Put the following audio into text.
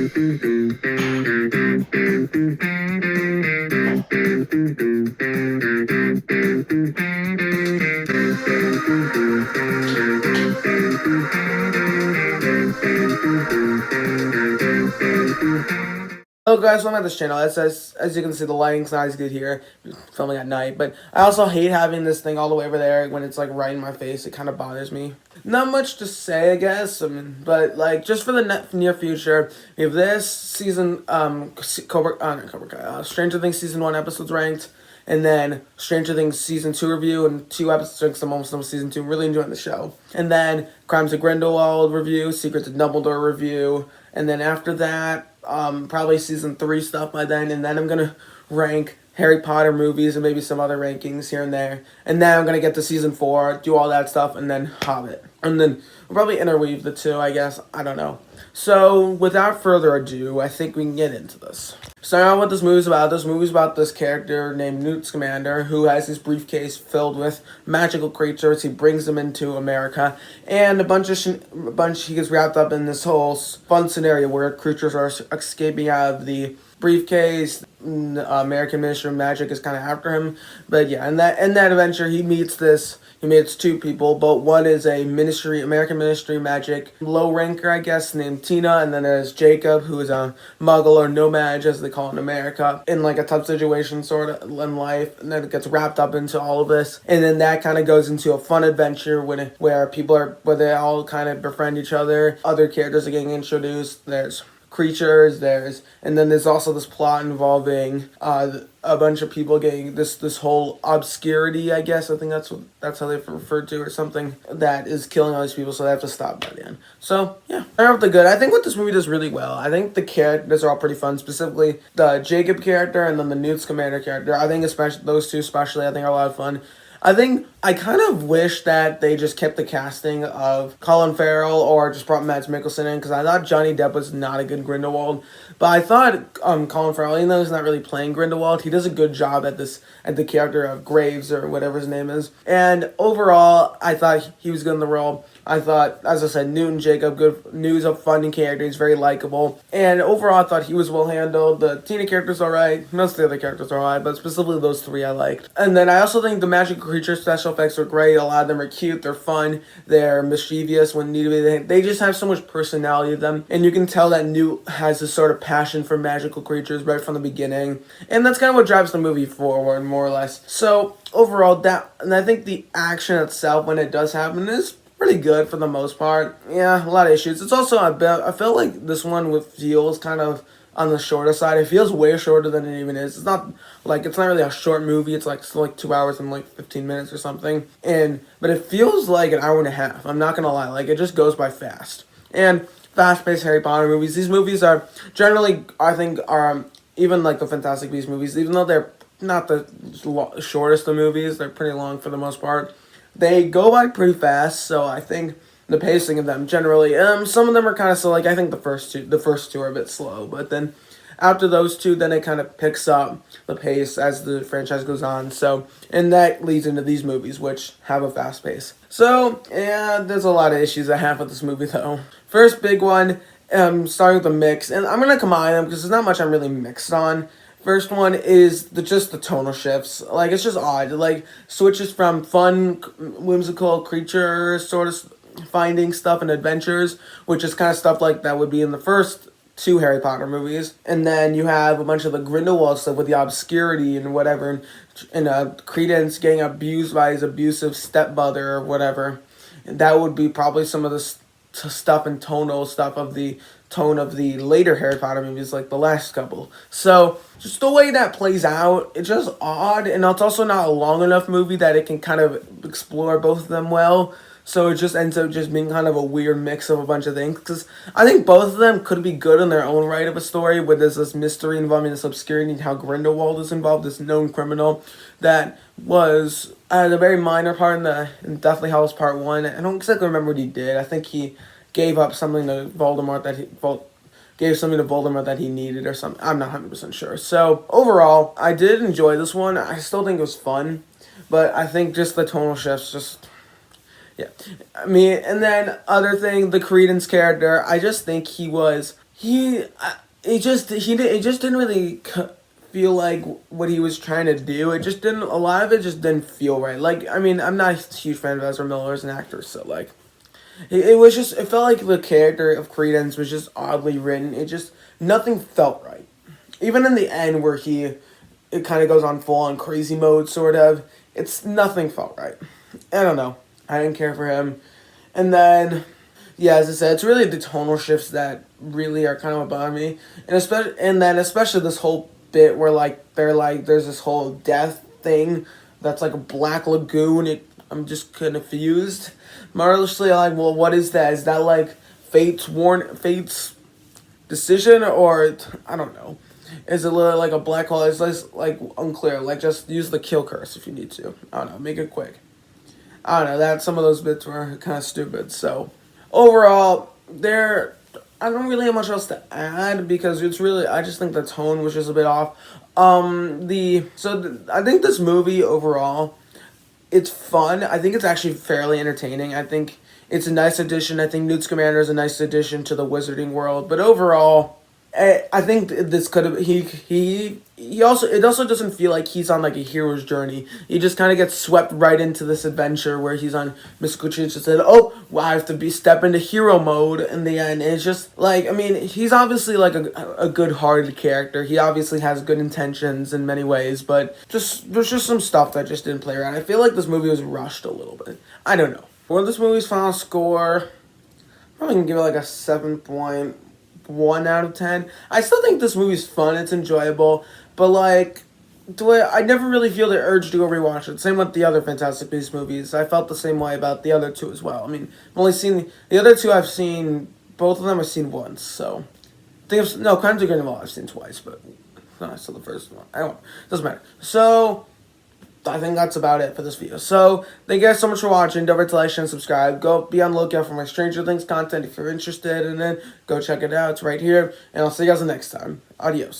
Hello guys, welcome to this channel. As you can see, the lighting's not as good here, filming at night, but I also hate having this thing all the way over there when it's like right in my face. It kind of bothers me. Not much to say, I guess, but like just for the near future, we have this season, Stranger Things season 1 episodes ranked, and then Stranger Things season 2 review and 2 episodes I'm almost done with season 2. Really enjoying the show. And then Crimes of Grindelwald review, Secrets of Dumbledore review, and then after that, probably season 3 stuff by then, and then I'm gonna rank Harry Potter movies and maybe some other rankings here and there. And then I'm gonna get to season 4, do all that stuff, and then Hobbit. And then we'll probably interweave the two, I guess. I don't know. So without further ado, I think we can get into this. Starting out what this movie's about. This movie's about this character named Newt Scamander who has his briefcase filled with magical creatures. He brings them into America, and a bunch he gets wrapped up in this whole fun scenario where creatures are escaping out of the briefcase. American Ministry of Magic is kind of after him, but yeah, in that adventure he meets two people, but one is a American Ministry of Magic low ranker, I guess, named Tina, and then there's Jacob, who is a muggle or nomad, as they call it in America, in like a tough situation sort of in life, and then it gets wrapped up into all of this, and then that kind of goes into a fun adventure where they all kind of befriend each other. Other characters are getting introduced. There's creatures, and then there's also this plot involving a bunch of people getting this whole obscurity, I guess. I think that's how they referred to, or something, that is killing all these people, so they have to stop by the end. So yeah, I hope they're good. I think what this movie does really well, I think the characters are all pretty fun, specifically the Jacob character and then the Newt Scamander character. I think especially those two I think are a lot of fun. I think I kind of wish that they just kept the casting of Colin Farrell or just brought Mads Mikkelsen in, because I thought Johnny Depp was not a good Grindelwald. But I thought Colin Farrell, even though he's not really playing Grindelwald, he does a good job at the character of Graves or whatever his name is. And overall, I thought he was good in the role. I thought, as I said, Newt and Jacob, good news of funding character. He's very likable. And overall, I thought he was well handled. The Tina character's alright. Most of the other characters are alright, but specifically those three I liked. And then I also think the magic creature special effects are great. A lot of them are cute. They're fun. They're mischievous when needed to be. They just have so much personality to them. And you can tell that Newt has this sort of passion for magical creatures right from the beginning. And that's kind of what drives the movie forward, more or less. So overall, and I think the action itself, when it does happen, is pretty good for the most part. Yeah, a lot of issues. It's also I feel like this one feels kind of on the shorter side. It feels way shorter than it even is. It's not really a short movie. It's still like 2 hours and like 15 minutes or something. But it feels like an hour and a half. I'm not gonna lie. It just goes by fast. And fast-paced Harry Potter movies. These movies are generally, I think, are even like the Fantastic Beasts movies, even though they're not the shortest of movies. They're pretty long for the most part. They go by pretty fast, so I think the pacing of them generally, some of them are kind of slow. Like I think the first two are a bit slow, but then after those two, then it kind of picks up the pace as the franchise goes on. So, and that leads into these movies, which have a fast pace. So yeah, there's a lot of issues I have with this movie though. First big one, starting with the mix, and I'm gonna combine them because there's not much I'm really mixed on. First one is just the tonal shifts. It's just odd. Switches from fun, whimsical creature sort of finding stuff and adventures, which is kind of stuff like that would be in the first 2 Harry Potter movies. And then you have a bunch of the Grindelwald stuff with the obscurity and whatever, and Credence getting abused by his abusive stepmother or whatever. And that would be probably some of the stuff and tonal stuff of the tone of the later Harry Potter movies, like the last couple. So just the way that plays out, it's just odd, and it's also not a long enough movie that it can kind of explore both of them well. So it just ends up just being kind of a weird mix of a bunch of things. Because I think both of them could be good in their own right of a story, where there's this mystery involving this obscurity and how Grindelwald is involved, this known criminal that was a very minor part in Deathly Hallows Part 1. I don't exactly remember what he did. I think he gave up something to Voldemort that he needed or something. I'm not 100% sure. So overall, I did enjoy this one. I still think it was fun, but I think just the tonal shifts just... Yeah. I mean, and then other thing, the Credence character, I just think he was he, it just didn't really feel like what he was trying to do. It just didn't. A lot of it just didn't feel right. Like, I mean, I'm not a huge fan of Ezra Miller as an actor, so like, it was just. It felt like the character of Credence was just oddly written. It just nothing felt right. Even in the end, where it kind of goes on full on crazy mode, sort of. It's nothing felt right. I don't know. I didn't care for him, and then yeah, as I said, it's really the tonal shifts that really are kind of what bother me, and then especially this whole bit where like they're like there's this whole death thing that's like a black lagoon. I'm just confused. Marvelously, like, well, what is that? Is that like fate's decision, or I don't know. Is it literally like a black hole? It's just like unclear. Like, just use the kill curse if you need to. I don't know. Make it quick. I don't know. That some of those bits were kind of stupid. So overall, I don't really have much else to add because it's really I just think the tone was just a bit off. I think this movie overall, it's fun. I think it's actually fairly entertaining. I think it's a nice addition. I think Newt Scamander is a nice addition to the wizarding world. But overall, I think this could have he also it also doesn't feel like he's on like a hero's journey. He just kind of gets swept right into this adventure where he's on mystical creatures and said, "Oh, well, I have to be step into hero mode." In the end, and it's just like I mean, he's obviously like a good-hearted character. He obviously has good intentions in many ways, but just there's just some stuff that just didn't play around. I feel like this movie was rushed a little bit. I don't know. For this movie's final score, I'm probably gonna give it like a 7.1 out of 10. I still think this movie's fun, it's enjoyable, but like I never really feel the urge to go rewatch it. Same with the other Fantastic Beasts movies. I felt the same way about the other two as well. I mean, I've only seen the other two I've seen both of them I've seen once, so I think no, Crimes of Grindelwald I've seen twice, but no, I saw the first one. I don't doesn't matter. So I think that's about it for this video. So, thank you guys so much for watching. Don't forget to like, share, and subscribe. Go be on the lookout for my Stranger Things content if you're interested in it. Go check it out. It's right here. And I'll see you guys the next time. Adios.